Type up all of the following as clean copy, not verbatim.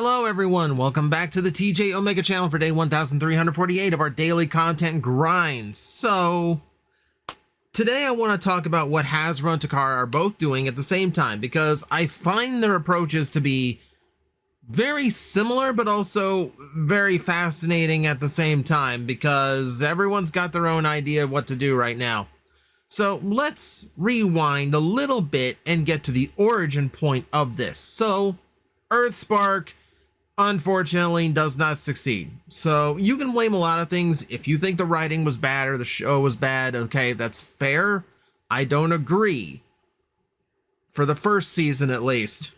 Hello everyone, welcome back to the TJOmega channel for day 1348 of our daily content grind. So, today I want to talk about what Hasbro and Takara are both doing at the same time, because I find their approaches to be very similar, but also very fascinating at the same time, because everyone's got their own idea of what to do right now. So let's rewind a little bit and get to the origin point of this. So, Earthspark, unfortunately, does not succeed. So you can blame a lot of things. If you think the writing was bad or the show was bad, okay, that's fair. I don't agree. For the first season, at least.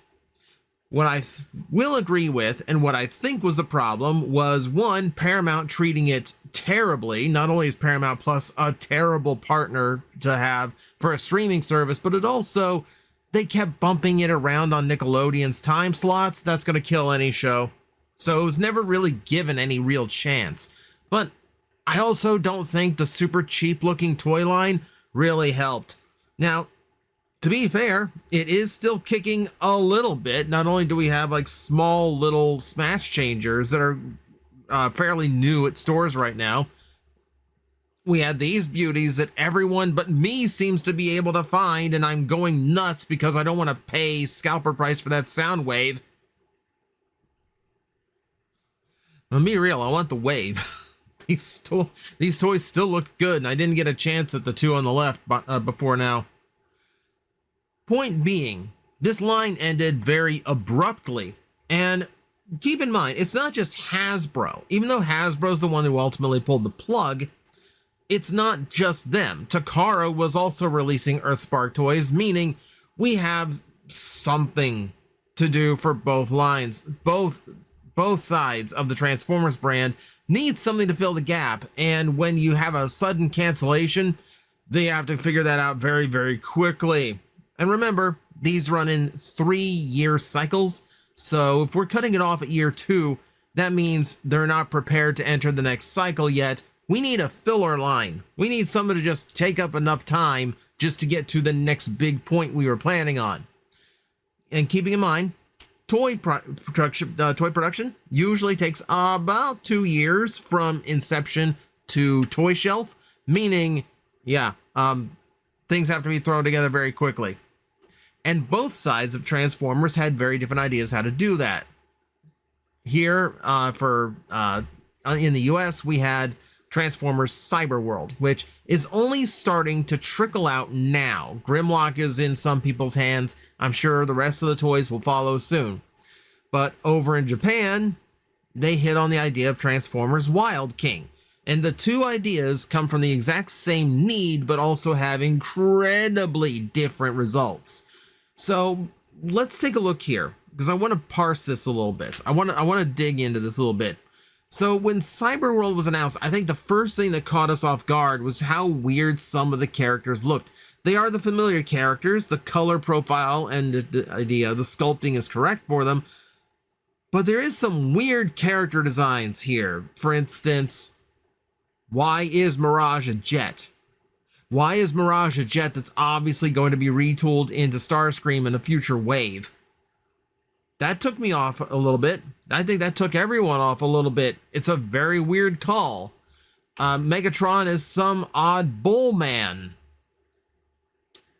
What I will agree with, and what I think was the problem, was one, Paramount treating it terribly. Not only is Paramount Plus a terrible partner to have for a streaming service, but it also, they kept bumping it around on Nickelodeon's time slots. That's going to kill any show. So it was never really given any real chance. But I also don't think the super cheap looking toy line really helped. Now, to be fair, it is still kicking a little bit. Not only do we have like small little smash changers that are fairly new at stores right now, we had these beauties that everyone but me seems to be able to find, and I'm going nuts because I don't want to pay scalper price for that sound wave. Now, be real, I want the wave. These toys still look good, and I didn't get a chance at the two on the left before now. Point being, this line ended very abruptly, and keep in mind, it's not just Hasbro. Even though Hasbro's the one who ultimately pulled the plug, it's not just them. Takara was also releasing Earthspark toys, meaning we have something to do for both lines. Both sides of the Transformers brand need something to fill the gap, and when you have a sudden cancellation, they have to figure that out very, very quickly. And remember, these run in 3-year cycles, so if we're cutting it off at year 2, that means they're not prepared to enter the next cycle yet. We need a filler line. We need someone to just take up enough time just to get to the next big point we were planning on. And keeping in mind, toy production usually takes about 2 years from inception to toy shelf, meaning, yeah, things have to be thrown together very quickly. And both sides of Transformers had very different ideas how to do that. Here, in the US, we had Transformers Cyberworld, which is only starting to trickle out now. Grimlock is in some people's hands. I'm sure the rest of the toys will follow soon. But over in Japan, they hit on the idea of Transformers Wild King. And the two ideas come from the exact same need, but also have incredibly different results. So let's take a look here, because I want to parse this a little bit. I want to dig into this a little bit. So when Cyberworld was announced, I think the first thing that caught us off guard was how weird some of the characters looked. They are the familiar characters, the color profile and the sculpting is correct for them, but there is some weird character designs here. For instance, why is Mirage a jet? Why is Mirage a jet that's obviously going to be retooled into Starscream in a future wave? That took me off a little bit. I think that took everyone off a little bit. It's a very weird call. Megatron is some odd bull man.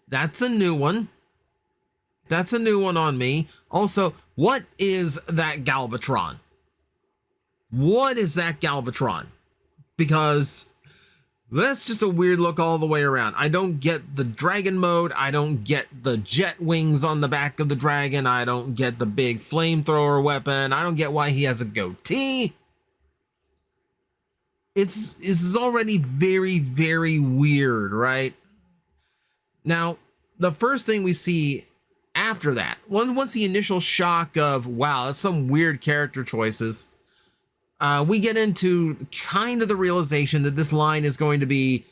That's a new one. That's a new one on me. Also, what is that Galvatron? What is that Galvatron? Because that's just a weird look all the way around. I don't get the dragon mode. I don't get the jet wings on the back of the dragon. I don't get the big flamethrower weapon. I don't get why he has a goatee. This is already very, very weird, right? Now, the first thing we see after that, once the initial shock of, wow, that's some weird character choices, we get into kind of the realization that this line is going to be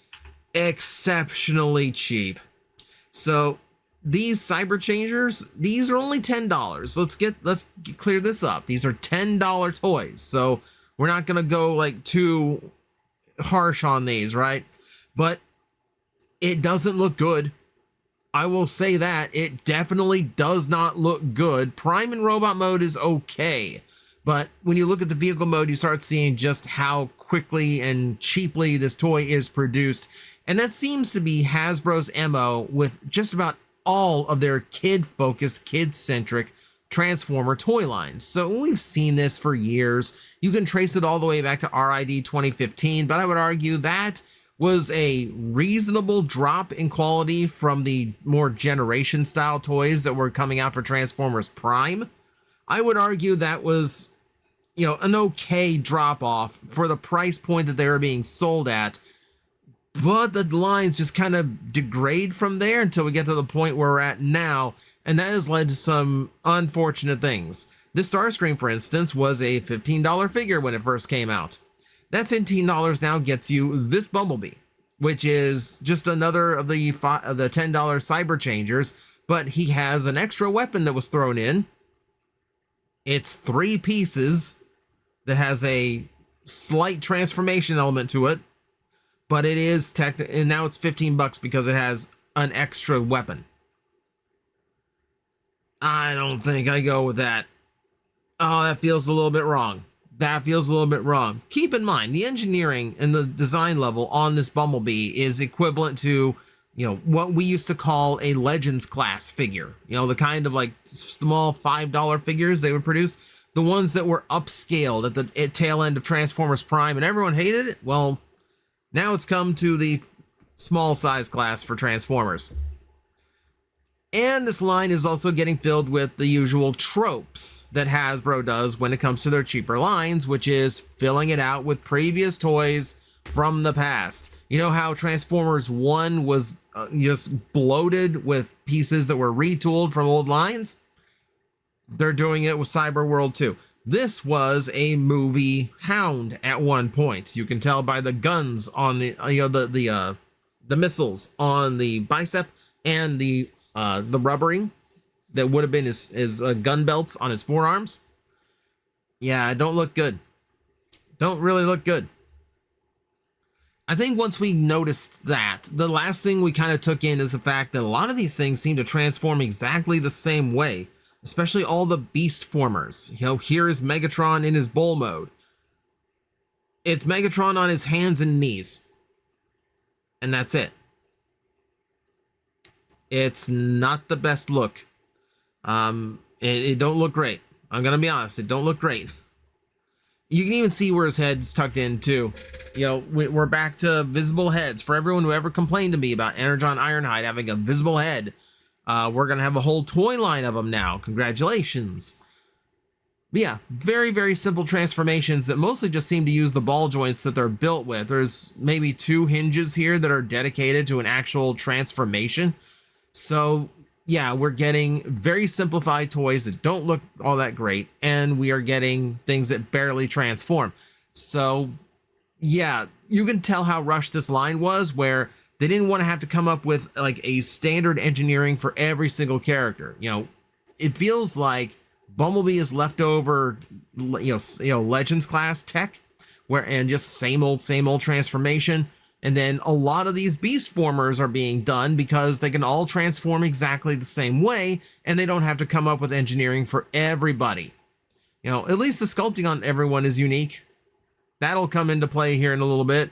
exceptionally cheap. So these Cyber Changers, these are only $10. Let's clear this up. These are $10 toys. So we're not going to go like too harsh on these, right? But it doesn't look good. I will say that it definitely does not look good. Prime and Robot mode is okay. But when you look at the vehicle mode, you start seeing just how quickly and cheaply this toy is produced. And that seems to be Hasbro's MO with just about all of their kid-focused, kid-centric Transformer toy lines. So we've seen this for years. You can trace it all the way back to RID 2015, but I would argue that was a reasonable drop in quality from the more generation style toys that were coming out for Transformers Prime. I would argue that was, an okay drop off for the price point that they were being sold at. But the lines just kind of degrade from there until we get to the point where we're at now. And that has led to some unfortunate things. This Starscream, for instance, was a $15 figure when it first came out. That $15 now gets you this Bumblebee, which is just another of the $10 Cyber Changers, but he has an extra weapon that was thrown in. It's 3 pieces that has a slight transformation element to it, but it is and now it's $15 because it has an extra weapon. I don't think I go with that. Oh, that feels a little bit wrong. Keep in mind, the engineering and the design level on this Bumblebee is equivalent to, what we used to call a Legends class figure. The kind of like small $5 figures they would produce. The ones that were upscaled at the tail end of Transformers Prime and everyone hated it. Well, now it's come to the small size class for Transformers. And this line is also getting filled with the usual tropes that Hasbro does when it comes to their cheaper lines, which is filling it out with previous toys from the past. You know how Transformers 1 was just bloated with pieces that were retooled from old lines? They're doing it with Cyberworld too. This was a movie hound at one point. You can tell by the guns on the missiles on the bicep and the rubbering that would have been his gun belts on his forearms. Yeah, don't look good. Don't really look good. I think once we noticed that, the last thing we kind of took in is the fact that a lot of these things seem to transform exactly the same way, especially all the beast formers. Here is Megatron in his bull mode. It's Megatron on his hands and knees. And that's it. It's not the best look. It don't look great. I'm going to be honest. It don't look great. You can even see where his head's tucked in too. We're back to visible heads. For everyone who ever complained to me about Energon Ironhide having a visible head, we're going to have a whole toy line of them now. Congratulations. But yeah, very, very simple transformations that mostly just seem to use the ball joints that they're built with. There's maybe 2 hinges here that are dedicated to an actual transformation. So yeah, we're getting very simplified toys that don't look all that great, and we are getting things that barely transform. So yeah, you can tell how rushed this line was, where they didn't want to have to come up with like a standard engineering for every single character. It feels like Bumblebee is leftover, Legends class tech, and just same old transformation. And then a lot of these beast formers are being done because they can all transform exactly the same way, and they don't have to come up with engineering for everybody. At least the sculpting on everyone is unique. That'll come into play here in a little bit.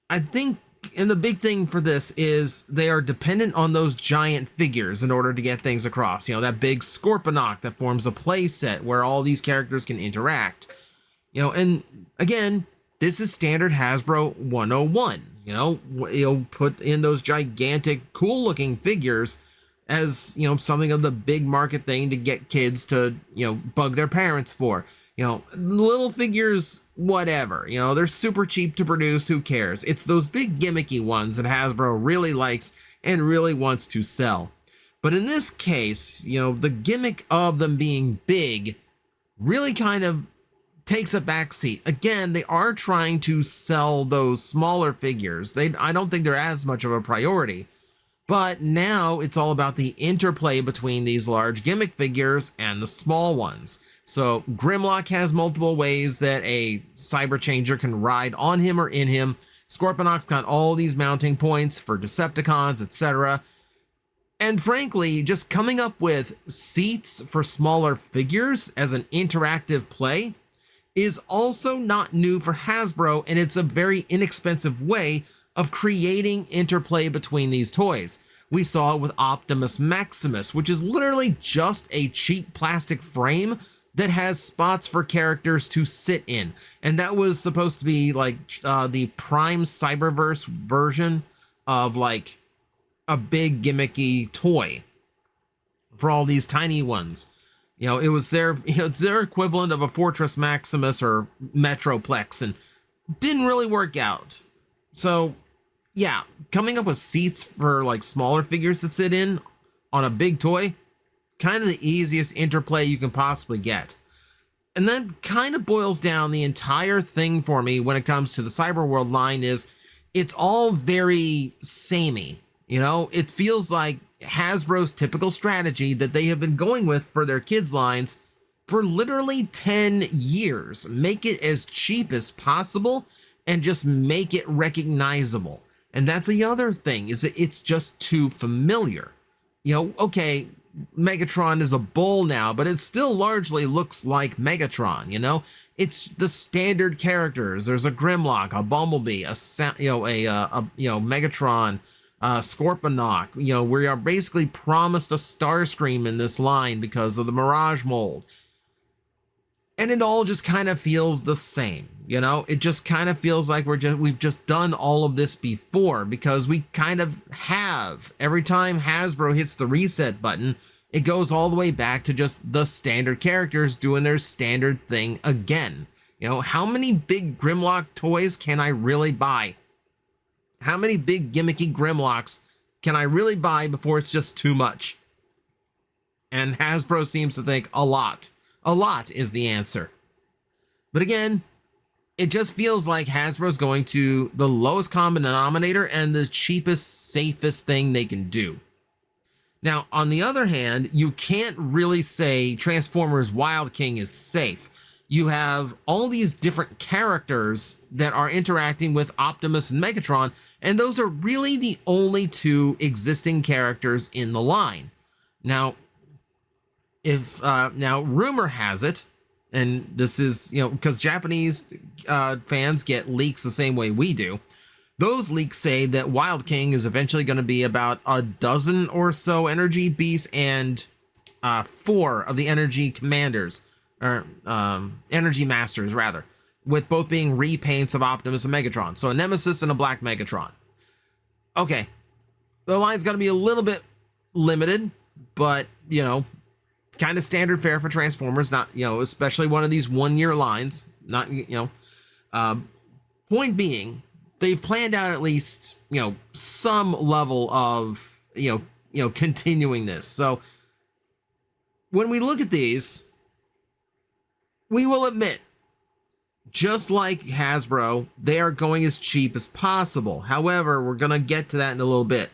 I think, and the big thing for this is they are dependent on those giant figures in order to get things across. That big Scorponok that forms a play set where all these characters can interact. And again, this is standard Hasbro 101. Put in those gigantic, cool-looking figures as, something of the big market thing to get kids to, bug their parents for. Little figures, whatever. They're super cheap to produce. Who cares? It's those big gimmicky ones that Hasbro really likes and really wants to sell. But in this case, the gimmick of them being big really kind of takes a backseat. Again, they are trying to sell those smaller figures. I don't think they're as much of a priority. But now it's all about the interplay between these large gimmick figures and the small ones. So Grimlock has multiple ways that a Cyber Changer can ride on him or in him. Scorponok's got all these mounting points for Decepticons, etc. And frankly, just coming up with seats for smaller figures as an interactive play is also not new for Hasbro, and it's a very inexpensive way of creating interplay between these toys. We saw it with Optimus Maximus, which is literally just a cheap plastic frame that has spots for characters to sit in. And that was supposed to be like the Prime Cyberverse version of like a big gimmicky toy for all these tiny ones. You know, it was their, it's their equivalent of a Fortress Maximus or Metroplex, and didn't really work out. So yeah, coming up with seats for like smaller figures to sit in on a big toy, kind of the easiest interplay you can possibly get. And that kind of boils down the entire thing for me when it comes to the Cyberworld line is it's all very samey. You know, it feels like Hasbro's typical strategy that they have been going with for their kids lines for literally 10 years. Make it as cheap as possible and just make it recognizable. And that's the other thing, is that it's just too familiar. You know, okay, Megatron is a bull now, but it still largely looks like Megatron, you know? It's the standard characters. There's a Grimlock, a Bumblebee, a Megatron, Scorponok. You know, we are basically promised a Starscream in this line because of the Mirage mold. And it all just kind of feels the same, you know? It just kind of feels like we've just done all of this before, because we kind of have. Every time Hasbro hits the reset button, it goes all the way back to just the standard characters doing their standard thing again. You know, how many big Grimlock toys can I really buy? How many big gimmicky Grimlocks can I really buy before it's just too much? And Hasbro seems to think a lot. A lot is the answer. But again, it just feels like Hasbro's going to the lowest common denominator and the cheapest, safest thing they can do. Now, on the other hand, you can't really say Transformers Wild King is safe. You have all these different characters that are interacting with Optimus and Megatron, and those are really the only two existing characters in the line. Now, now rumor has it, and this is, you know, because Japanese fans get leaks the same way we do. Those leaks say that Wild King is eventually going to be about a dozen or so energy beasts and 4 of the energy commanders, or energy masters rather, with both being repaints of Optimus and Megatron. So a Nemesis and a Black Megatron. Okay, the line's going to be a little bit limited, but, you know, kind of standard fare for Transformers, not, you know, especially one of these 1-year lines, not, you know, point being, they've planned out at least, you know, some level of, you know, continuing this. So when we look at these, we will admit, just like Hasbro, they are going as cheap as possible. However, we're going to get to that in a little bit.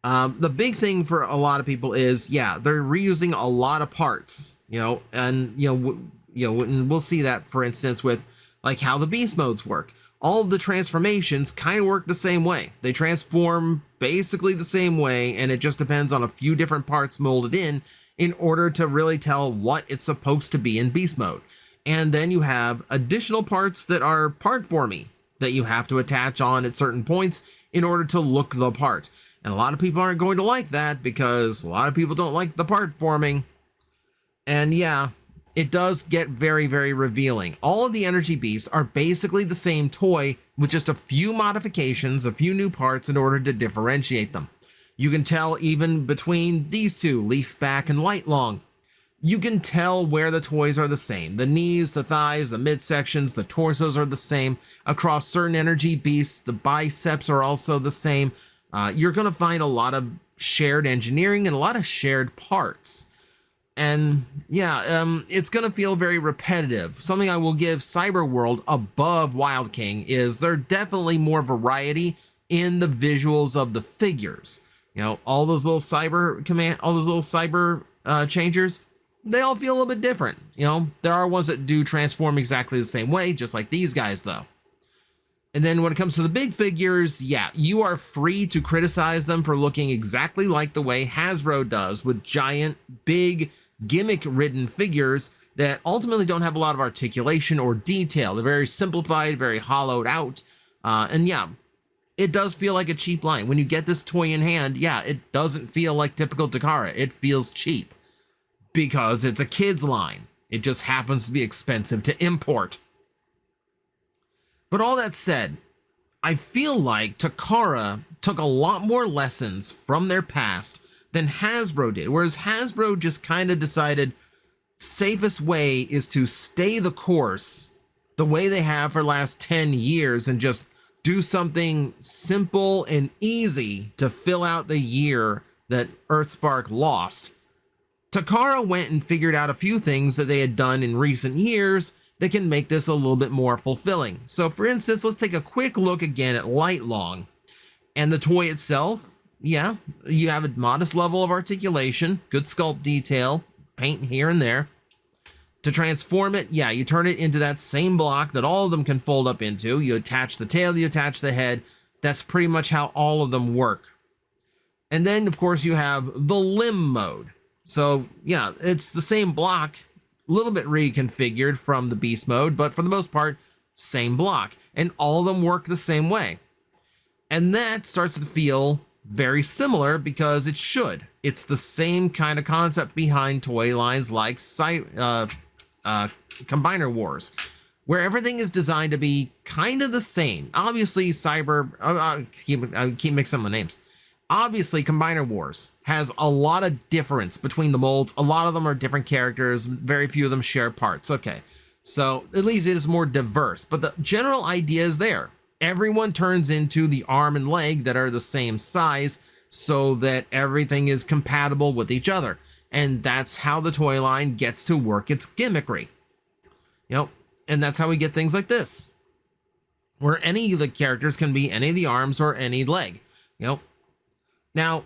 The big thing for a lot of people is, yeah, they're reusing a lot of parts, you know, and, and we'll see that, for instance, with like how the beast modes work. All of the transformations kind of work the same way. They transform basically the same way, and it just depends on a few different parts molded in order to really tell what it's supposed to be in beast mode. And then you have additional parts that are part formy that you have to attach on at certain points in order to look the part. And a lot of people aren't going to like that because a lot of people don't like the part forming. And yeah, it does get very, very revealing. All of the energy beasts are basically the same toy with just a few modifications, a few new parts in order to differentiate them. You can tell even between these two, Leaf Back and Light Long. You can tell where the toys are the same. The knees, the thighs, the midsections, the torsos are the same. Across certain energy beasts, the biceps are also the same. You're going to find a lot of shared engineering and a lot of shared parts. And yeah, it's going to feel very repetitive. Something I will give Cyberworld above Wild King is there definitely more variety in the visuals of the figures. You know, all those little cyber changers, they all feel a little bit different. You know, there are ones that do transform exactly the same way, just like these guys though. And then when it comes to the big figures, yeah, you are free to criticize them for looking exactly like the way Hasbro does, with giant, big, gimmick-ridden figures that ultimately don't have a lot of articulation or detail. They're very simplified, very hollowed out. And yeah, it does feel like a cheap line. When you get this toy in hand, yeah, it doesn't feel like typical Takara. It feels cheap because it's a kid's line. It just happens to be expensive to import. But all that said, I feel like Takara took a lot more lessons from their past than Hasbro did, whereas Hasbro just kind of decided safest way is to stay the course the way they have for the last 10 years and just do something simple and easy to fill out the year that Earthspark lost. Takara went and figured out a few things that they had done in recent years that can make this a little bit more fulfilling. So for instance, let's take a quick look again at Light Long. And the toy itself, yeah, you have a modest level of articulation, good sculpt detail, paint here and there. To transform it, yeah, you turn it into that same block that all of them can fold up into. You attach the tail, you attach the head. That's pretty much how all of them work. And then, of course, you have the limb mode. So, yeah, it's the same block, a little bit reconfigured from the beast mode, but for the most part, same block. And all of them work the same way. And that starts to feel very similar because it should. It's the same kind of concept behind toy lines like Combiner Wars, where everything is designed to be kind of the same. Obviously, I keep mixing up my names. Obviously, Combiner Wars has a lot of difference between the molds. A lot of them are different characters. Very few of them share parts. Okay, so at least it is more diverse, but the general idea is there. Everyone turns into the arm and leg that are the same size so that everything is compatible with each other. And that's how the toy line gets to work its gimmickry. You know, and that's how we get things like this, where any of the characters can be any of the arms or any leg. You know, now,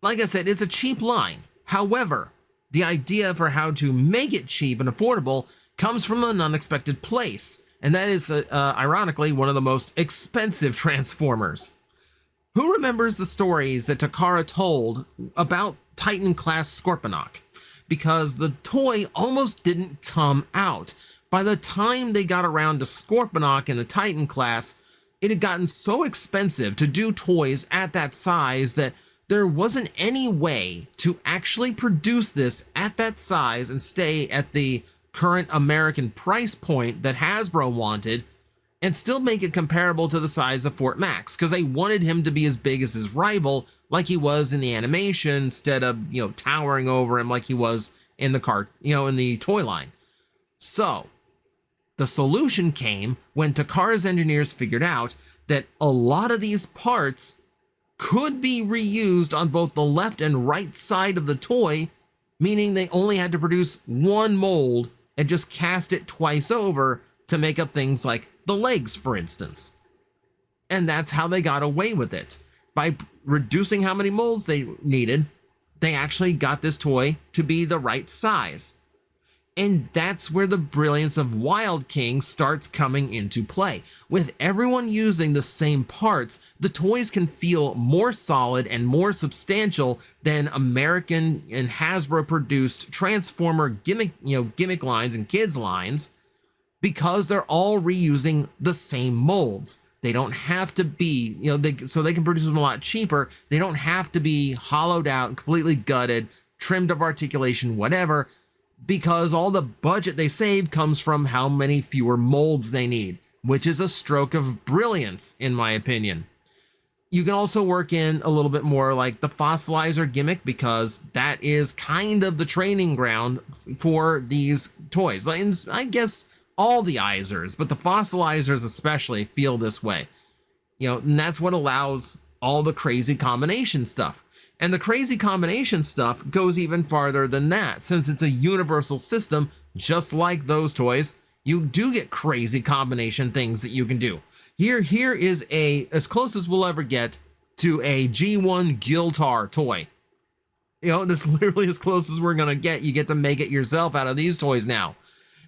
like I said, it's a cheap line. However, the idea for how to make it cheap and affordable comes from an unexpected place. And that is, ironically, one of the most expensive Transformers. Who remembers the stories that Takara told about Titan-class Scorponok? Because the toy almost didn't come out. By the time they got around to Scorponok in the Titan class, it had gotten so expensive to do toys at that size that there wasn't any way to actually produce this at that size and stay at the current American price point that Hasbro wanted and still make it comparable to the size of Fort Max, because they wanted him to be as big as his rival like he was in the animation instead of, you know, towering over him like he was in the in the toy line. So the solution came when Takara's engineers figured out that a lot of these parts could be reused on both the left and right side of the toy, meaning they only had to produce one mold and just cast it twice over to make up things like the legs, for instance. And that's how they got away with it. By reducing how many molds they needed, they actually got this toy to be the right size. And that's where the brilliance of Wild King starts coming into play. With everyone using the same parts, the toys can feel more solid and more substantial than American and Hasbro produced Transformer gimmick lines and kids lines, because they're all reusing the same molds. They don't have to be, so they can produce them a lot cheaper. They don't have to be hollowed out, completely gutted, trimmed of articulation, whatever, because all the budget they save comes from how many fewer molds they need, which is a stroke of brilliance, in my opinion. You can also work in a little bit more like the fossilizer gimmick, because that is kind of the training ground for these toys. Like, I guess all the Izers, but the fossilizers especially feel this way. And that's what allows all the crazy combination stuff. And the crazy combination stuff goes even farther than that. Since it's a universal system, just like those toys, you do get crazy combination things that you can do. Here is as close as we'll ever get to a G1 Giltar toy. This is literally as close as we're gonna get. You get to make it yourself out of these toys now.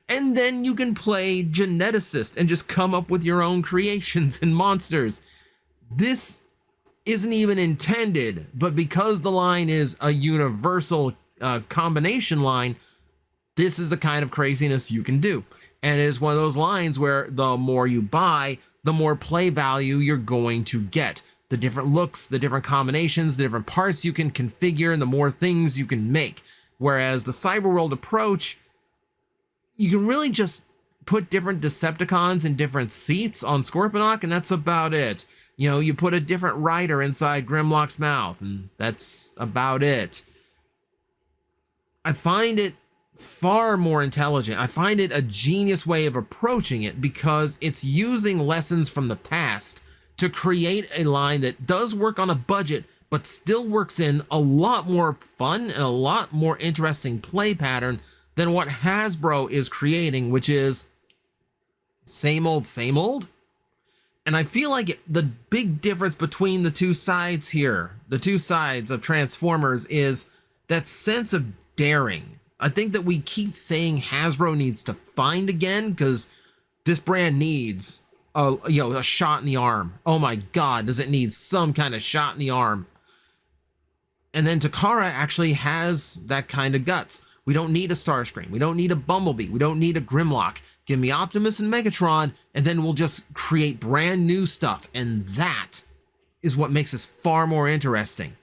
And then you can play geneticist and just come up with your own creations and monsters. This isn't even intended, but because the line is a universal combination line, this is the kind of craziness you can do. And it is one of those lines where the more you buy, the more play value you're going to get. The different looks, the different combinations, the different parts you can configure, and the more things you can make. Whereas the Cyberworld approach, you can really just put different Decepticons in different seats on Scorponok, and that's about it. You know, you put a different rider inside Grimlock's mouth, and that's about it. I find it far more intelligent. I find it a genius way of approaching it because it's using lessons from the past to create a line that does work on a budget, but still works in a lot more fun and a lot more interesting play pattern than what Hasbro is creating, which is same old, same old. And I feel like the big difference between the two sides here, the two sides of Transformers, is that sense of daring. I think that we keep saying Hasbro needs to find again because this brand needs a shot in the arm. Oh my God, does it need some kind of shot in the arm? And then Takara actually has that kind of guts. We don't need a Starscream. We don't need a Bumblebee. We don't need a Grimlock. Give me Optimus and Megatron, and then we'll just create brand new stuff. And that is what makes this far more interesting.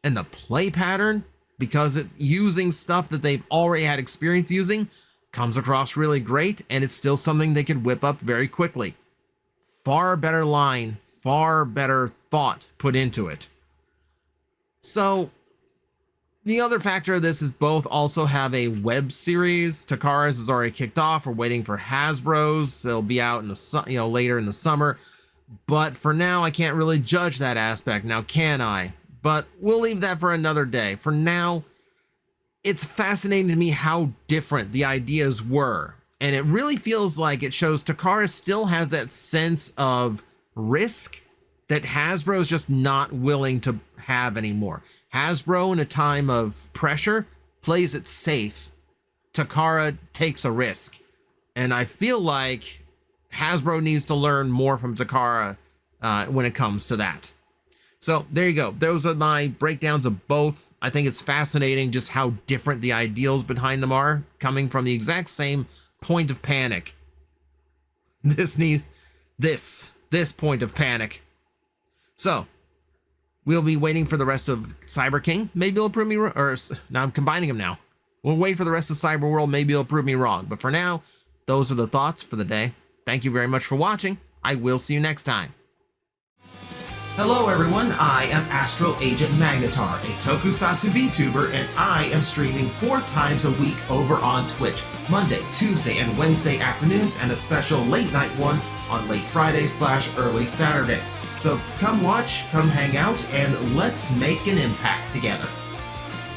And the play pattern, because it's using stuff that they've already had experience using, comes across really great, and it's still something they could whip up very quickly. Far better line, far better thought put into it. So the other factor of this is both also have a web series. Takara's is already kicked off. We're waiting for Hasbro's. They'll be out in the later in the summer. But for now, I can't really judge that aspect. Now, can I? But we'll leave that for another day. For now, it's fascinating to me how different the ideas were. And it really feels like it shows Takara still has that sense of risk that Hasbro is just not willing to have anymore. Hasbro, in a time of pressure, plays it safe. Takara takes a risk. And I feel like Hasbro needs to learn more from Takara when it comes to that. So there you go. Those are my breakdowns of both. I think it's fascinating just how different the ideals behind them are, coming from the exact same point of panic. This point of panic. So we'll be waiting for the rest of Cyber King. Maybe it'll prove me wrong. Or now I'm combining them now. We'll wait for the rest of Cyberworld. Maybe it'll prove me wrong. But for now, those are the thoughts for the day. Thank you very much for watching. I will see you next time. Hello everyone, I am Astral Agent Magnetar, a Tokusatsu VTuber, and I am streaming 4 times a week over on Twitch, Monday, Tuesday, and Wednesday afternoons, and a special late night one on late Friday/early Saturday. So come watch, come hang out, and let's make an impact together.